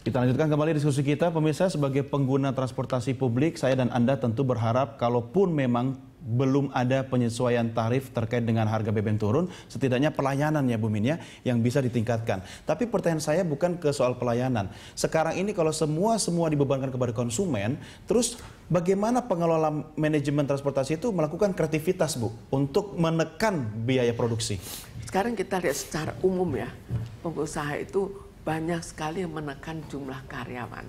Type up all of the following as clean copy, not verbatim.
Kita lanjutkan kembali diskusi kita, pemirsa. Sebagai pengguna transportasi publik, saya dan Anda tentu berharap kalaupun memang belum ada penyesuaian tarif terkait dengan harga BBM turun, setidaknya pelayanan ya Bu Min ya, yang bisa ditingkatkan. Tapi pertanyaan saya bukan ke soal pelayanan. Sekarang ini kalau semua dibebankan kepada konsumen, terus bagaimana pengelola manajemen transportasi itu melakukan kreativitas Bu untuk menekan biaya produksi? Sekarang kita lihat secara umum ya, pengusaha itu banyak sekali menekan jumlah karyawan.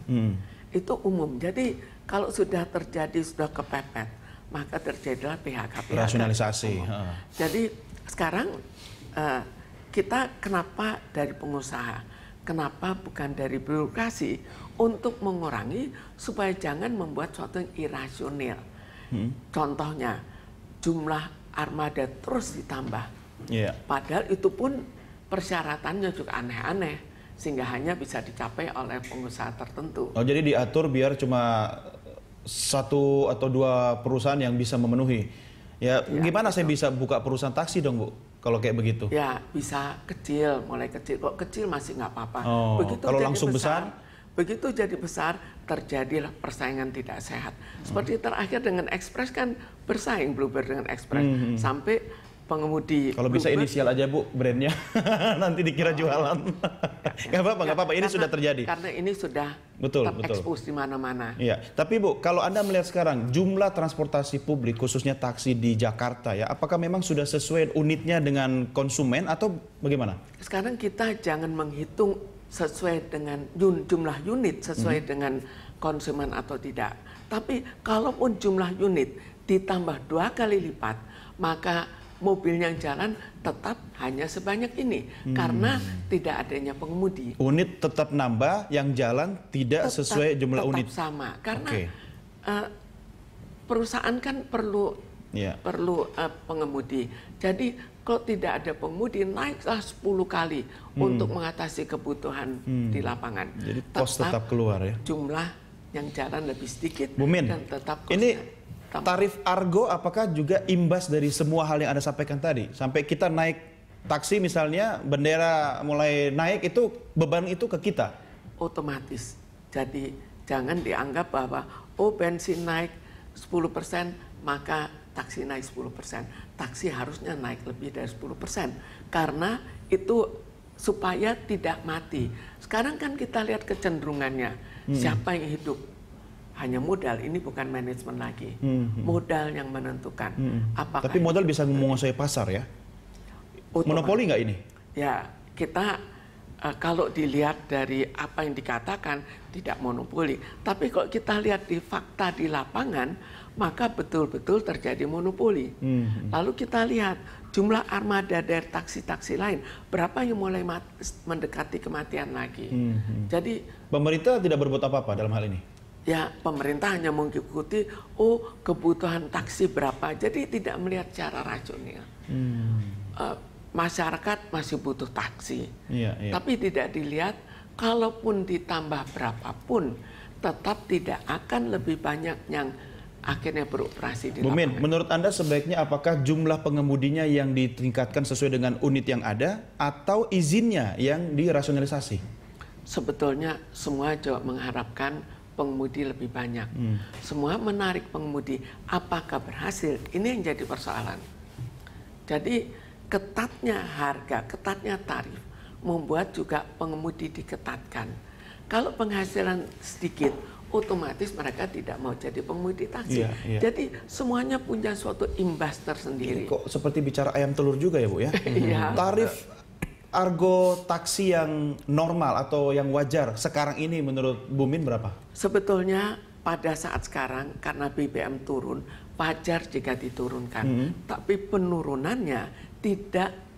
Itu umum. Jadi kalau sudah terjadi, sudah kepepet, maka terjadilah PHK. Rasionalisasi. Jadi sekarang kita kenapa dari pengusaha? Kenapa bukan dari birokrasi? Untuk mengurangi supaya jangan membuat suatu yang irasional. Contohnya, jumlah armada terus ditambah. Padahal itu pun persyaratannya juga aneh-aneh. Sehingga hanya bisa dicapai oleh pengusaha tertentu. Oh, jadi diatur biar cuma satu atau dua perusahaan yang bisa memenuhi. Ya, gimana saya bisa buka perusahaan taksi dong Bu, kalau kayak begitu? Ya, bisa kecil, mulai kecil. Kok kecil masih nggak apa-apa. Begitu kalau langsung besar? Begitu jadi besar, terjadilah persaingan tidak sehat. Seperti terakhir dengan Express kan bersaing Bluebird dengan Express. Sampai pengemudi. Kalau bisa inisial aja Bu brandnya, nanti dikira jualan. Nggak apa-apa, ini sudah terjadi. Karena ini sudah terekspos di mana-mana. Iya, tapi Bu, kalau Anda melihat sekarang jumlah transportasi publik, khususnya taksi di Jakarta ya, apakah memang sudah sesuai unitnya dengan konsumen atau bagaimana? Sekarang kita jangan menghitung sesuai dengan jumlah unit, sesuai dengan konsumen atau tidak. Tapi kalaupun jumlah unit ditambah 2 kali lipat, maka mobil yang jalan tetap hanya sebanyak ini karena tidak adanya pengemudi. Unit tetap nambah, yang jalan tidak sesuai jumlah unit. Tetap sama karena perusahaan kan perlu pengemudi. Jadi kalau tidak ada pengemudi naiklah 10 kali untuk mengatasi kebutuhan di lapangan. Jadi kos tetap keluar ya. Jumlah yang jalan lebih sedikit Bu Min, dan tetap kosnya. Ini tarif Argo apakah juga imbas dari semua hal yang Anda sampaikan tadi? Sampai kita naik taksi misalnya, bendera mulai naik, itu beban itu ke kita? Otomatis. Jadi jangan dianggap bahwa bensin naik 10%, maka taksi naik 10%. Taksi harusnya naik lebih dari 10%. Karena itu supaya tidak mati. Sekarang kan kita lihat kecenderungannya. Siapa yang hidup? Hanya modal, ini bukan manajemen lagi. Modal yang menentukan. Tapi modal bisa menguasai pasar ya? Monopoli nggak ini? Ya, kita kalau dilihat dari apa yang dikatakan tidak monopoli. Tapi kalau kita lihat di fakta di lapangan, maka betul-betul terjadi monopoli. Lalu kita lihat jumlah armada dari taksi-taksi lain, berapa yang mulai mendekati kematian lagi. Jadi pemerintah tidak berbuat apa-apa dalam hal ini? Ya, pemerintah hanya mengikuti, kebutuhan taksi berapa, jadi tidak melihat secara rasional. Masyarakat masih butuh taksi, tapi tidak dilihat, kalaupun ditambah berapapun, tetap tidak akan lebih banyak yang akhirnya beroperasi di lapangan. Bu Min, menurut Anda sebaiknya apakah jumlah pengemudinya yang ditingkatkan sesuai dengan unit yang ada, atau izinnya yang dirasionalisasi? Sebetulnya semua juga mengharapkan pengemudi lebih banyak. Semua menarik pengemudi. Apakah berhasil? Ini yang jadi persoalan. Jadi ketatnya harga, ketatnya tarif membuat juga pengemudi diketatkan. Kalau penghasilan sedikit, otomatis mereka tidak mau jadi pengemudi taksi. Jadi semuanya punya suatu imbas tersendiri. Kok seperti bicara ayam telur juga ya Bu ya? Tarif Argo taksi yang normal atau yang wajar sekarang ini menurut Bu Min berapa? Sebetulnya pada saat sekarang karena BBM turun, wajar jika diturunkan. Tapi penurunannya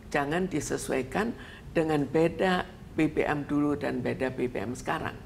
jangan disesuaikan dengan beda BBM dulu dan beda BBM sekarang.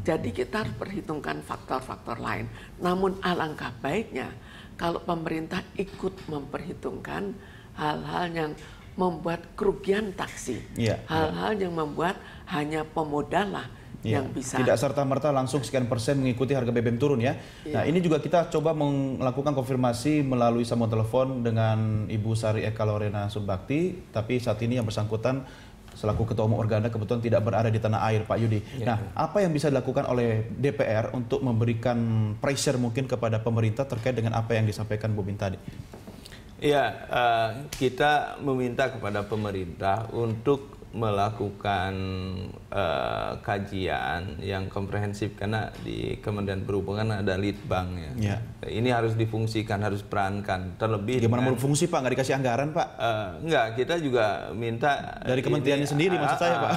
Jadi kita harus perhitungkan faktor-faktor lain. Namun alangkah baiknya kalau pemerintah ikut memperhitungkan hal-hal yang membuat kerugian taksi, hal-hal yang membuat hanya pemodal lah yang bisa. Tidak serta-merta langsung sekian persen mengikuti harga BBM turun ya. Nah ini juga kita coba melakukan konfirmasi melalui sambungan telepon dengan Ibu Sari Eka Lorena Subakti, tapi saat ini yang bersangkutan selaku Ketua Umum Organda kebetulan tidak berada di tanah air, Pak Yudi. Nah, apa yang bisa dilakukan oleh DPR untuk memberikan pressure mungkin kepada pemerintah terkait dengan apa yang disampaikan Bu Min tadi? Ya, kita meminta kepada pemerintah untuk melakukan kajian yang komprehensif, karena di Kementerian Perhubungan ada Litbang ya. Ini harus difungsikan, harus perankan. Terlebih gimana mau fungsi Pak? Nggak dikasih anggaran Pak? Enggak, kita juga minta dari kementeriannya sendiri maksud saya Pak.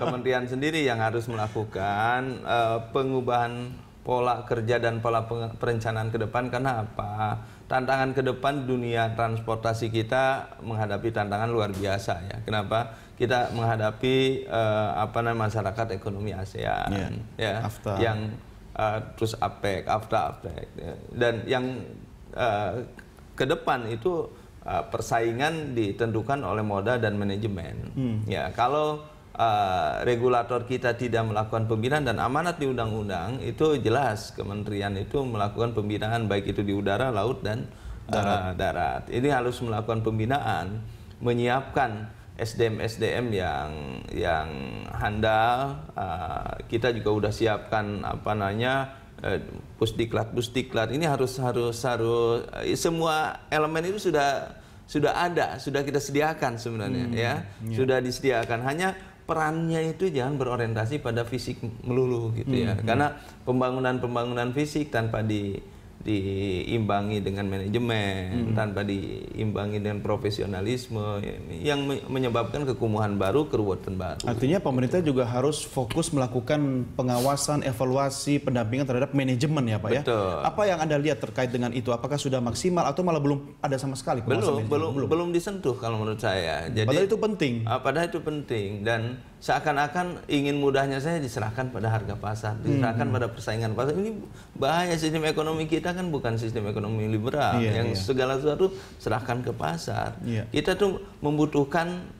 Kementerian sendiri yang harus melakukan pengubahan pola kerja dan pola perencanaan ke depan. Karena apa? Tantangan ke depan dunia transportasi kita menghadapi tantangan luar biasa ya. Kenapa? Kita menghadapi masyarakat ekonomi ASEAN ya, AFTA. Yang terus APEC, AFTA, APEC ya. Dan yang ke depan itu persaingan ditentukan oleh moda dan manajemen. Ya, kalau regulator kita tidak melakukan pembinaan dan amanat di undang-undang, itu jelas kementerian itu melakukan pembinaan baik itu di udara, laut dan darat. Ini harus melakukan pembinaan, menyiapkan SDM yang handal. Kita juga udah siapkan pusdiklat. Ini harus semua elemen itu sudah ada, sudah kita sediakan sebenarnya sudah disediakan. Hanya perannya itu jangan berorientasi pada fisik melulu gitu ya. Karena pembangunan fisik tanpa diimbangi dengan manajemen, tanpa diimbangi dengan profesionalisme, yang menyebabkan kekumuhan baru, keruwetan baru. Artinya pemerintah juga harus fokus melakukan pengawasan, evaluasi, pendampingan terhadap manajemen ya Pak. Betul. Ya? Apa yang Anda lihat terkait dengan itu? Apakah sudah maksimal atau malah belum ada sama sekali? Belum disentuh kalau menurut saya. Jadi, padahal itu penting. Padahal itu penting, dan seakan-akan ingin mudahnya saya diserahkan pada harga pasar, diserahkan pada persaingan pasar. Ini bahaya. Sistem ekonomi kita kan bukan sistem ekonomi liberal yang segala sesuatu serahkan ke pasar. Kita tuh membutuhkan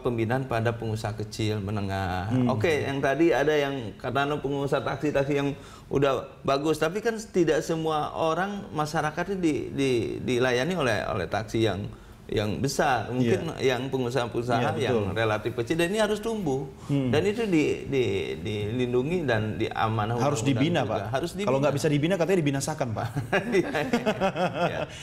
pembinaan pada pengusaha kecil menengah. Oke, yang tadi ada yang karena pengusaha taksi yang udah bagus, tapi kan tidak semua orang masyarakatnya dilayani oleh taksi yang besar, mungkin yang pengusaha-pengusaha yang relatif kecil, dan ini harus tumbuh dan itu dilindungi dan diamanahkan. Harus dibina Pak. Harus dibina. Kalau nggak bisa dibina katanya dibinasakan Pak.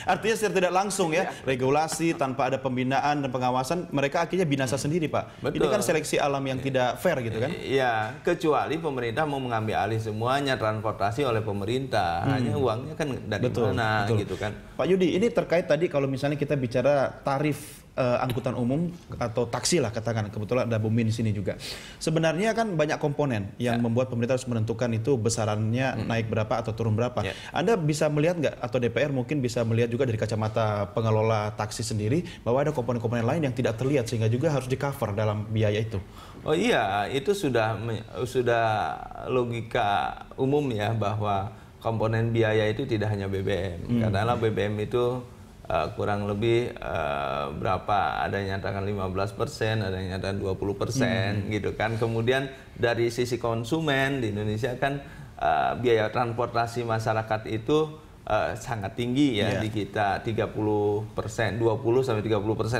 Artinya secara tidak langsung ya, regulasi tanpa ada pembinaan dan pengawasan, mereka akhirnya binasa sendiri Pak. Betul. Ini kan seleksi alam yang tidak fair gitu kan? Iya, kecuali pemerintah mau mengambil alih semuanya transportasi oleh pemerintah, hanya uangnya kan dari mana gitu kan. Pak Yudi, ini terkait tadi kalau misalnya kita bicara tarif angkutan umum atau taksi lah katakan, kebetulan ada Bu Min di sini juga. Sebenarnya kan banyak komponen yang membuat pemerintah harus menentukan itu besarannya naik berapa atau turun berapa. Anda bisa melihat nggak, atau DPR mungkin bisa melihat juga dari kacamata pengelola taksi sendiri, bahwa ada komponen-komponen lain yang tidak terlihat sehingga juga harus di-cover dalam biaya itu? Oh iya, itu sudah logika umum ya, bahwa komponen biaya itu tidak hanya BBM. Karena BBM itu kurang lebih berapa, ada yang nyatakan 15%, ada yang nyatakan 20% gitu kan. Kemudian dari sisi konsumen di Indonesia kan biaya transportasi masyarakat itu sangat tinggi ya, di kita 30%, 20-30%,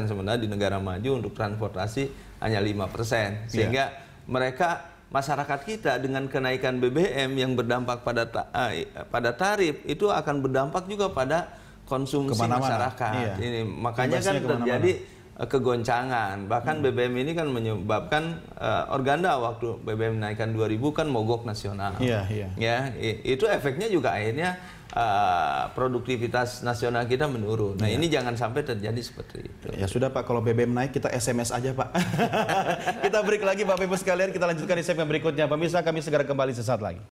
sebenarnya di negara maju untuk transportasi hanya 5%. Sehingga mereka, masyarakat kita dengan kenaikan BBM yang berdampak pada tarif itu akan berdampak juga pada konsumsi masyarakat. Ini makanya kan terjadi kegoncangan. Bahkan BBM ini kan menyebabkan Organda waktu BBM naikkan 2000 kan mogok nasional. Ya, itu efeknya juga akhirnya produktivitas nasional kita menurun. Nah, ini jangan sampai terjadi seperti itu. Ya sudah Pak, kalau BBM naik kita SMS aja Pak. Kita break lagi Bapak Ibu sekalian, kita lanjutkan di segmen berikutnya. Pemirsa, kami segera kembali sesaat lagi.